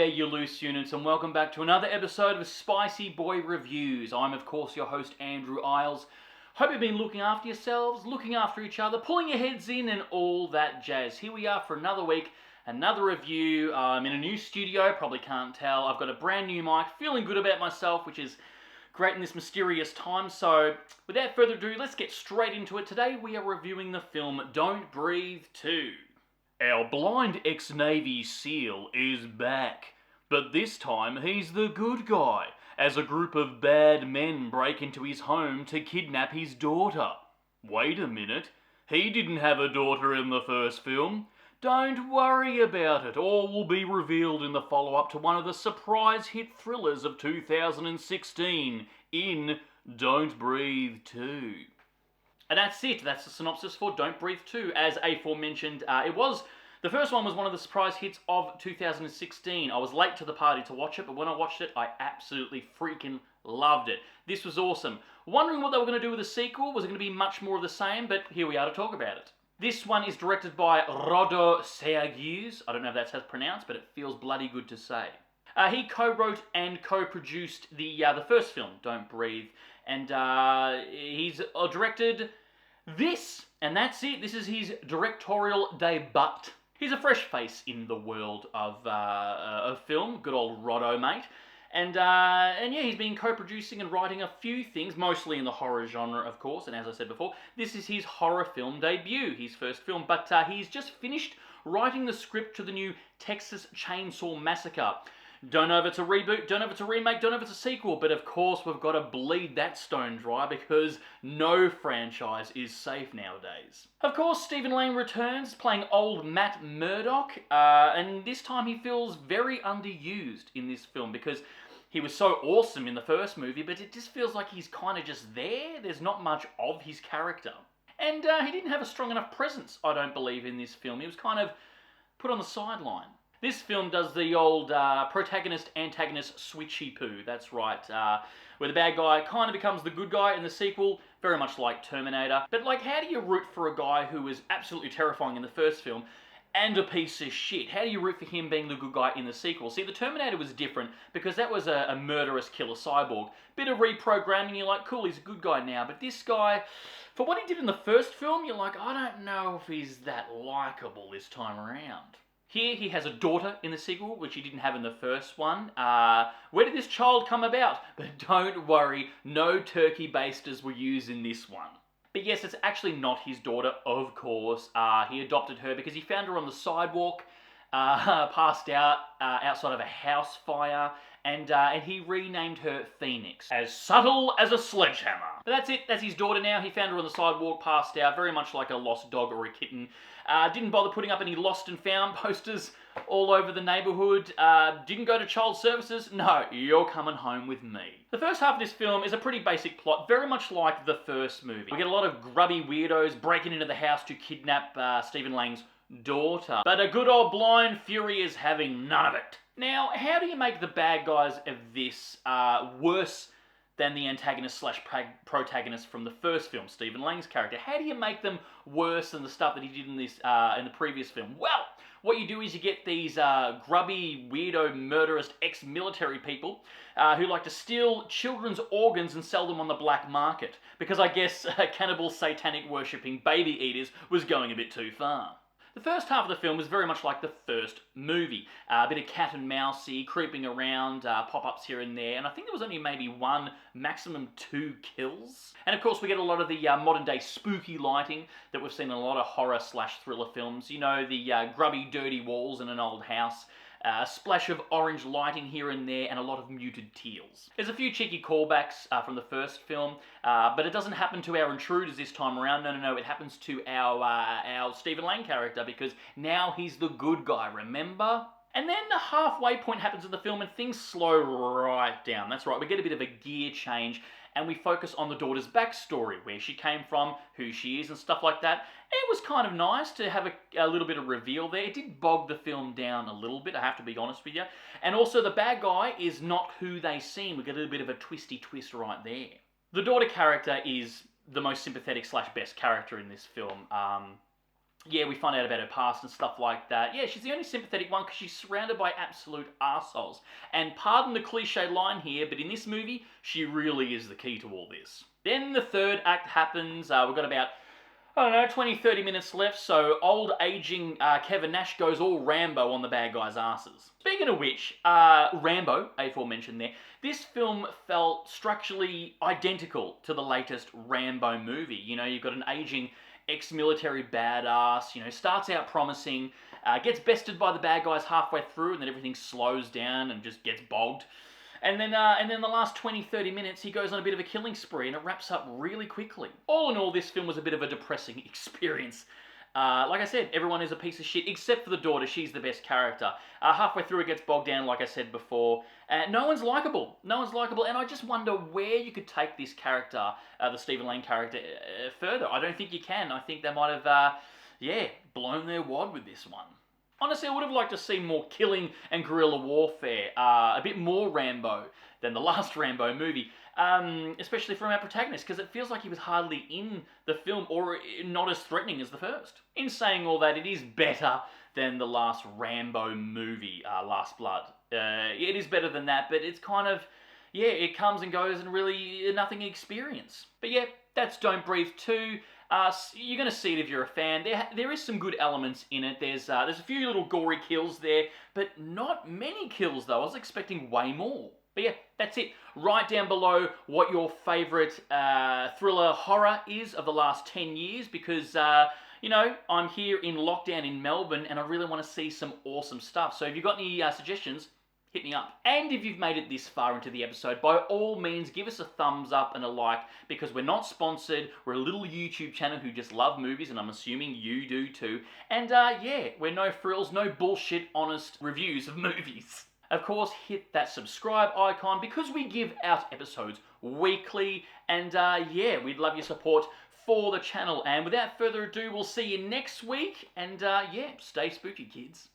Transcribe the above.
there, you loose units, and welcome back to another episode of Spicy Boy Reviews. I'm, of course, your host, Andrew Iles. Hope you've been looking after yourselves, looking after each other, pulling your heads in, and all that jazz. Here we are for another week, another review. I'm in a new studio, probably can't tell. I've got a brand new mic, feeling good about myself, which is great in this mysterious time. So, without further ado, let's get straight into it. Today we are reviewing the film Don't Breathe 2. Our blind ex-Navy SEAL is back, but this time he's the good guy, as a group of bad men break into his home to kidnap his daughter. Wait a minute, he didn't have a daughter in the first film. Don't worry about it, all will be revealed in the follow-up to one of the surprise hit thrillers of 2016, in Don't Breathe 2. And that's it. That's the synopsis for Don't Breathe 2. As aforementioned, the first one was one of the surprise hits of 2016. I was late to the party to watch it, but when I watched it, I absolutely freaking loved it. This was awesome. Wondering what they were going to do with the sequel. Was it going to be much more of the same? But here we are to talk about it. This one is directed by Rodo Seagues. I don't know if that's how it's pronounced, but it feels bloody good to say. He co-wrote and co-produced the first film, Don't Breathe, and he's directed this, and that's it. This is his directorial debut. He's a fresh face in the world of film, good old Rodo, mate. And yeah, he's been co-producing and writing a few things, mostly in the horror genre, of course, and as I said before, this is his horror film debut, his first film, but he's just finished writing the script to the new Texas Chainsaw Massacre. Don't know if it's a reboot, don't know if it's a remake, don't know if it's a sequel, but of course we've got to bleed that stone dry because no franchise is safe nowadays. Of course, Stephen Lang returns, playing old Matt Murdock, and this time he feels very underused in this film because he was so awesome in the first movie, but it just feels like he's kind of just there. There's not much of his character. And he didn't have a strong enough presence, I don't believe, in this film. He was kind of put on the sideline. This film does the old protagonist-antagonist switchy-poo, that's right, where the bad guy kind of becomes the good guy in the sequel, very much like Terminator. But like, how do you root for a guy who was absolutely terrifying in the first film and a piece of shit? How do you root for him being the good guy in the sequel? See, the Terminator was different because that was a murderous killer cyborg. Bit of reprogramming, you're like, cool, he's a good guy now. But this guy, for what he did in the first film, you're like, I don't know if he's that likable this time around. Here he has a daughter in the sequel, which he didn't have in the first one. Where did this child come about? But don't worry, no turkey basters were used in this one. But yes, it's actually not his daughter, of course. He adopted her because he found her on the sidewalk, passed out outside of a house fire, and he renamed her Phoenix. As subtle as a sledgehammer. But that's it, that's his daughter now. He found her on the sidewalk, passed out, very much like a lost dog or a kitten. Didn't bother putting up any lost and found posters all over the neighbourhood. Didn't go to child services. No, you're coming home with me. The first half of this film is a pretty basic plot, very much like the first movie. We get a lot of grubby weirdos breaking into the house to kidnap Stephen Lang's daughter. But a good old blind fury is having none of it. Now, how do you make the bad guys of this worse than the antagonist slash protagonist from the first film, Stephen Lang's character? How do you make them worse than the stuff that he did in this in the previous film? Well, what you do is you get these grubby, weirdo, murderous ex-military people who like to steal children's organs and sell them on the black market. Because I guess cannibal, satanic worshipping baby eaters was going a bit too far. The first half of the film was very much like the first movie. A bit of cat and mousey, creeping around, pop-ups here and there, and I think there was only maybe one, maximum 2 kills. And of course we get a lot of the modern day spooky lighting that we've seen in a lot of horror slash thriller films. You know, the grubby, dirty walls in an old house, a splash of orange lighting here and there, and a lot of muted teals. There's a few cheeky callbacks from the first film, but it doesn't happen to our intruders this time around. No, it happens to our Stephen Lang character, because now he's the good guy, remember? And then the halfway point happens in the film and things slow right down. That's right, we get a bit of a gear change, and we focus on the daughter's backstory, where she came from, who she is, and stuff like that. It was kind of nice to have a little bit of reveal there. It did bog the film down a little bit, I have to be honest with you. And also the bad guy is not who they seem. We get a little bit of a twisty twist right there. The daughter character is the most sympathetic slash best character in this film. Yeah, we find out about her past and stuff like that. Yeah, she's the only sympathetic one because she's surrounded by absolute arseholes. And pardon the cliche line here, but in this movie, she really is the key to all this. Then the third act happens. We've got about, I don't know, 20, 30 minutes left, so old aging Kevin Nash goes all Rambo on the bad guys' asses. Speaking of which, Rambo, aforementioned there, this film felt structurally identical to the latest Rambo movie. You know, you've got an aging ex-military badass, you know, starts out promising, gets bested by the bad guys halfway through, and then everything slows down and just gets bogged. And then the last 20, 30 minutes, he goes on a bit of a killing spree, and it wraps up really quickly. All in all, this film was a bit of a depressing experience. Like I said, everyone is a piece of shit, except for the daughter. She's the best character. Halfway through, it gets bogged down, like I said before. No one's likable. No one's likable, and I just wonder where you could take this character, the Stephen Lang character, further. I don't think you can. I think they might have, blown their wad with this one. Honestly, I would have liked to see more killing and guerrilla warfare, a bit more Rambo than the last Rambo movie, especially from our protagonist, because it feels like he was hardly in the film or not as threatening as the first. In saying all that, it is better than the last Rambo movie, Last Blood. It is better than that, but it's kind of, it comes and goes and really nothing experience. But yeah, that's Don't Breathe 2. You're going to see it if you're a fan. There is some good elements in it. There's a few little gory kills there, but not many kills though. I was expecting way more. But yeah, that's it. Write down below what your favourite thriller horror is of the last 10 years because, I'm here in lockdown in Melbourne and I really want to see some awesome stuff. So if you've got any suggestions, hit me up. And if you've made it this far into the episode, by all means, give us a thumbs up and a like because we're not sponsored. We're a little YouTube channel who just love movies, and I'm assuming you do too. And we're no frills, no bullshit, honest reviews of movies. Of course, hit that subscribe icon because we give out episodes weekly. And we'd love your support for the channel. And without further ado, we'll see you next week. And stay spooky, kids.